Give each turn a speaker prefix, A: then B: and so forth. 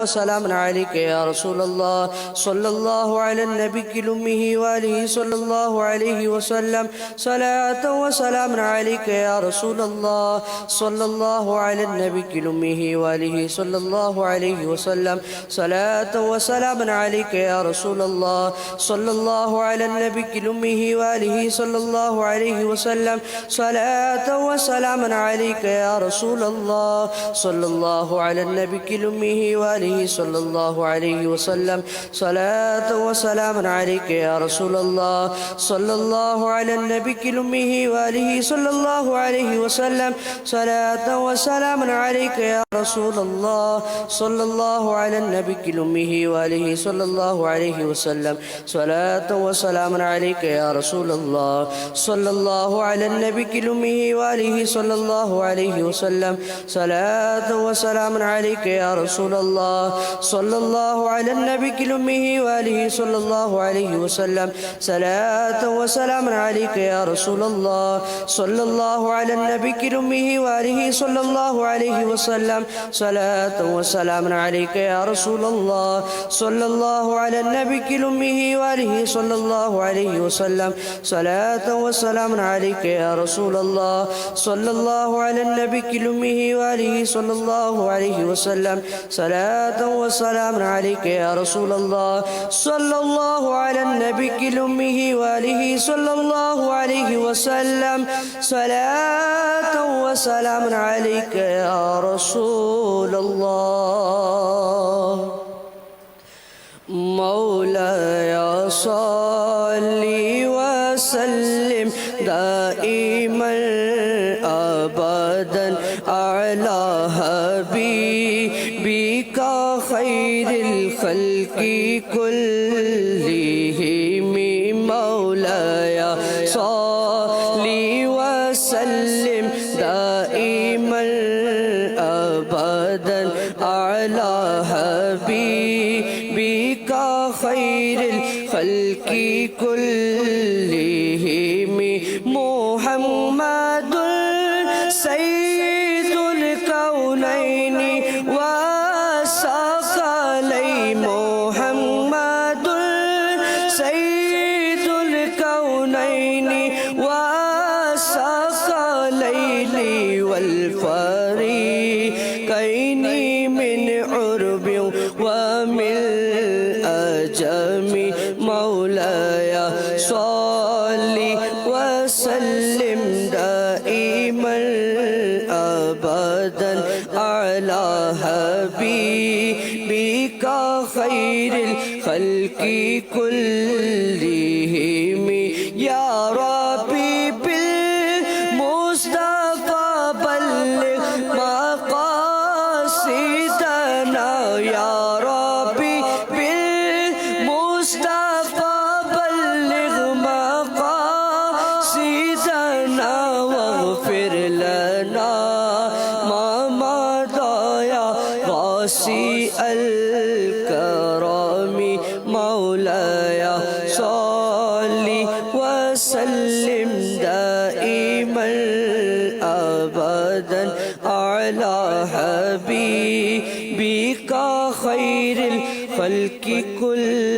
A: وسلام عليك يا رسول الله صلى الله على النبي الأمي وآله صلى الله عليه وسلم صلاة وسلام عليك يا رسول الله صلى الله على النبي الأمي وآله صلى الله عليه وسلم صلاة وسلام عليك يا رسول الله صلى الله على النبي الأمي وآله صلى الله عليه وسلم صلاة وسلام عليك يا رسول الله صلى الله على النبي الأمي وآله صلى الله عليه وسلم صلاة وسلام عليك يا رسول الله صلى الله على النبي الأمي وآله صلى الله عليه وسلم صلاة وسلام عليك يا رسول الله صلى الله على النبي الأمي وآله صلى الله عليه وسلم صلاة وسلام عليك يا رسول الله صلى الله على النبي الأمي وآله صلى الله عليه وسلم صلاة وسلام عليك يا رسول الله صلى الله على النبي الأمي وآله صلى الله عليه وسلم صلاة وسلام عليك يا رسول الله صلى الله على النبي الأمي وآله صلى الله عليه وسلم صلاة وسلام عليك يا رسول الله صلى الله على النبي الأمي وآله صلى الله عليه وسلم صلاة وسلام عليك يا رسول الله صلى الله على النبي الأمي وآله صلى الله عليه وسلم صلاة وسلام عليك يا رسول الله صلى الله على النبي الأمي وآله صلى الله عليه وسلم صلاة وسلام عليك يا رسول الله مولاي صل وسلم دائما أبدا على حبيبك خير الخلق كلهم مولاي صل وسلم دائما أبدا على حبيبك خير الخلق كلهم محمد سيد الكونين والثقلين محمد سيد الكونين والثقلين والفريقين من عرب ومن أجم مولاي صل وسلم دائما أبدا على حبيبك خير الخلق كلهم يا ربي بالمصطفى بلغ مقاصدنا يا ربي بالمصطفى بلغ مقاصدنا واغفر لنا ما مضى يا واسع الكرم مولاي صل وسلم دائما أبدا على حبيبك خير الخلق كل